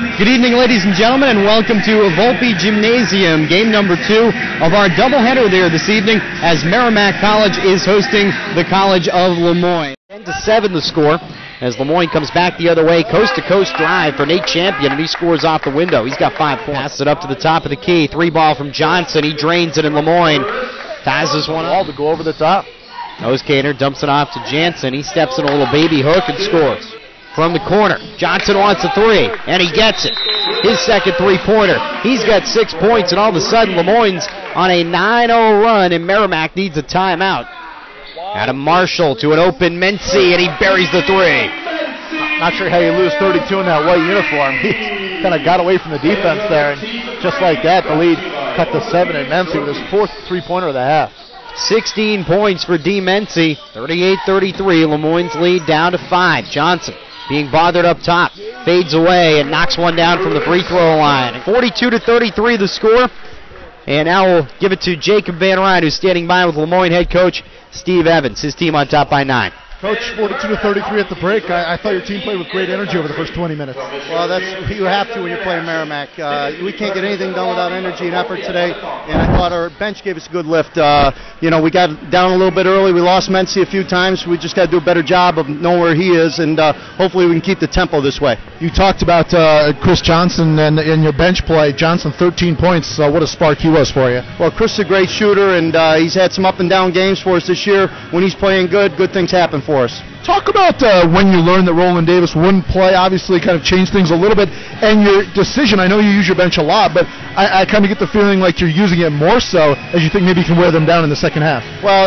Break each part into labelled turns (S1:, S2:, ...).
S1: Good evening, ladies and gentlemen, and welcome to Volpe Gymnasium, game number 2 of our doubleheader there this evening as Merrimack College is hosting the College of Lemoyne. 10-7 the score as Lemoyne comes back the other way. Coast-to-coast drive for Nate Champion, and he scores off the window. He's got 5 points. Passes it up to the top of the key. 3-ball from Johnson. He drains it in Lemoyne. Ties this one all to go over the top. Oskaner dumps it off to Jansen. He steps in a little baby hook and scores. From the corner, Johnson wants a 3, and he gets it. His second three-pointer. He's got 6 points, and all of a sudden Lemoyne's on a 9-0 run, and Merrimack needs a timeout. Adam Marshall to an open Mency, and he buries the 3.
S2: Not sure how you lose 32 in that white uniform. He kind of got away from the defense there, and just like that, the lead cut to 7, and Mency with his 4th three-pointer of the half.
S1: 16 points for D. Mency. 38-33, Lemoyne's lead down to 5. Johnson being bothered up top, fades away and knocks one down from the free throw line. 42-33 the score. And now we'll give it to Jacob Van Ryn, who's standing by with Lemoyne head coach Steve Evans. His team on top by 9.
S3: Coach, 42-33 at the break. I thought your team played with great energy over the first 20 minutes.
S4: Well, you have to when you're playing Merrimack. We can't get anything done without energy and effort today, and I thought our bench gave us a good lift. We got down a little bit early. We lost Mency a few times. We just got to do a better job of knowing where he is, and hopefully we can keep the tempo this way.
S3: You talked about Chris Johnson and your bench play. Johnson, 13 points. What a spark he was for you.
S4: Well, Chris is a great shooter, and he's had some up and down games for us this year. When he's playing good things happen for us.
S3: Talk about when you learned that Roland Davis wouldn't play, obviously kind of changed things a little bit, and your decision. I know you use your bench a lot, but I kind of get the feeling like you're using it more so as you think maybe you can wear them down in the second half.
S4: Well,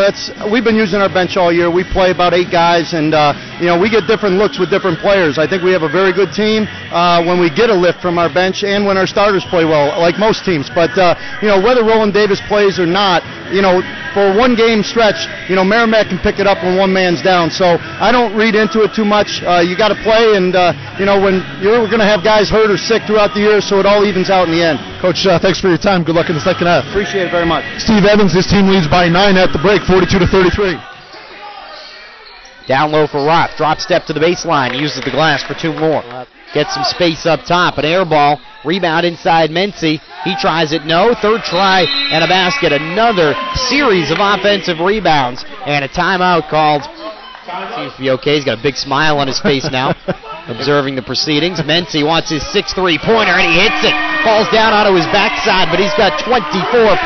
S4: we've been using our bench all year. We play about 8 guys, and we get different looks with different players. I think we have a very good team when we get a lift from our bench and when our starters play well, like most teams. But whether Roland Davis plays or not, for one game stretch, Merrimack can pick it up when one man's down. So I don't read into it too much. You got to play, and when you're going to have guys hurt or sick throughout the year, so it all evens out in the end.
S3: Coach, thanks for your time. Good luck in the second half.
S4: Appreciate it very much.
S3: Steve Evans, his team leads by 9 at the break, 42-33.
S1: Down low for Roth. Drop step to the baseline. He uses the glass for 2 more. Gets some space up top. An air ball. Rebound inside Mency. He tries it. No. Third try and a basket. Another series of offensive rebounds. And a timeout called. Seems to be okay. He's got a big smile on his face now, observing the proceedings. Mency wants his 6th three-pointer, and he hits it. Falls down onto his backside, but he's got 24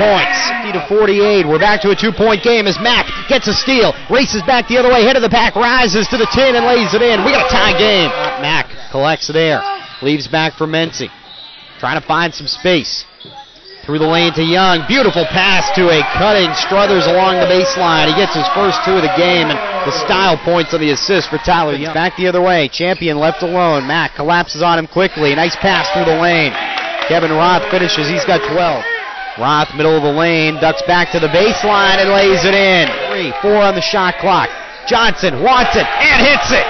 S1: points. 50-48. We're back to a 2-point game as Mack gets a steal, races back the other way, head of the pack, rises to the 10 and lays it in. We got a tie game. Mack collects there, leaves back for Mency, trying to find some space. Through the lane to Young. Beautiful pass to a cutting Struthers along the baseline. He gets his first 2 of the game, and the style points on the assist for Tyler Young. Back the other way. Champion left alone. Mack collapses on him quickly. Nice pass through the lane. Kevin Roth finishes. He's got 12. Roth, middle of the lane, ducks back to the baseline and lays it in. 3-4 on the shot clock. Johnson wants it and hits it.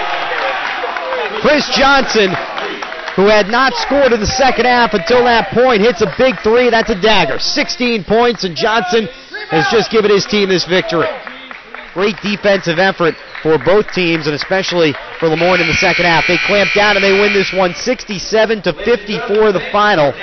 S1: Chris Johnson, who had not scored in the second half until that point, hits a big 3. That's a dagger. 16 points, and Johnson has just given his team this victory. Great defensive effort for both teams, and especially for Lemoyne in the second half. They clamp down, and they win this one 67-54 the final.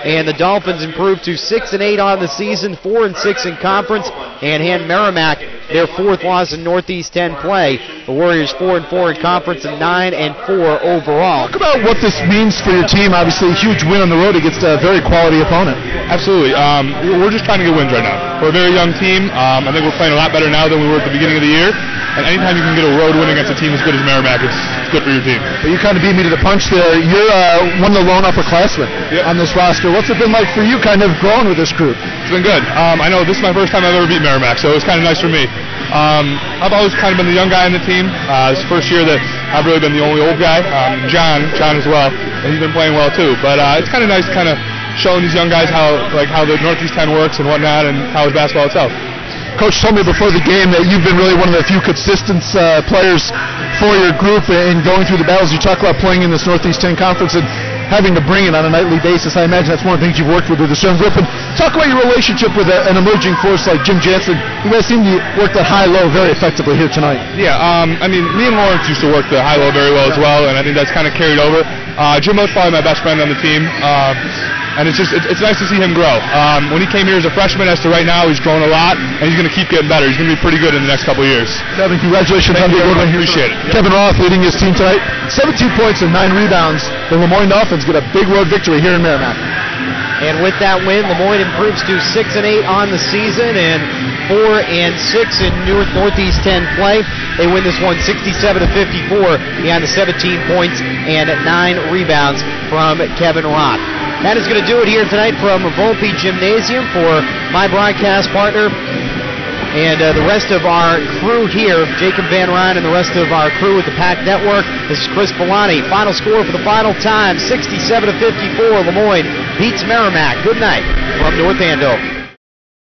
S1: And the Dolphins improved to 6-8 on the season, 4-6 in conference, and hand Merrimack their 4th loss in Northeast 10 play. The Warriors 4-4 in conference and 9-4 overall.
S3: Talk about what this means for your team. Obviously, a huge win on the road against a very quality opponent.
S5: Absolutely. We're just trying to get wins right now. We're a very young team. I think we're playing a lot better now than we were at the beginning of the year. And anytime you can get a road win against a team as good as Merrimack, it's good for your team.
S3: But you kind of beat me to the punch there. You're one of the lone upperclassmen on this roster. What's it been like for you kind of growing with this group?
S5: It's been good. I know this is my first time I've ever beat Merrimack, so it's kind of nice for me. I've always kind of been the young guy on the team. It's the first year that I've really been the only old guy. John as well, and he's been playing well too. But it's kind of nice kind of showing these young guys how the Northeast 10 works and whatnot, and how is basketball itself.
S3: Coach told me before the game that you've been really one of the few consistent players for your group in going through the battles. You talk about playing in this Northeast 10 conference and having to bring it on a nightly basis. I imagine that's one of the things you've worked with the young group. And talk about your relationship with an emerging force like Jim Jansen. You guys seem to work the high-low very effectively here tonight.
S5: Yeah, me and Lawrence used to work the high-low very well as well, and I think that's kind of carried over. Jimbo's probably my best friend on the team. And it's nice to see him grow. When he came here as a freshman, as to right now, he's grown a lot, and he's going to keep getting better. He's going to be pretty good in the next couple of years.
S3: Kevin, congratulations on the good one.
S5: Appreciate it.
S3: Kevin Roth leading his team tonight. 17 points and 9 rebounds. The Lemoyne Dolphins get a big road victory here in Merrimack.
S1: And with that win, Lemoyne improves to 6-8 on the season and 4-6 in Northeast 10 play. They win this one 67-54 behind the 17 points and 9 rebounds from Kevin Roth. That is going to do it here tonight from Volpe Gymnasium. For my broadcast partner and the rest of our crew here, Jacob Van Ryn and the rest of our crew at the PAC Network, this is Chris Polani. Final score for the final time, 67-54. Lemoyne beats Merrimack. Good night from North Andover.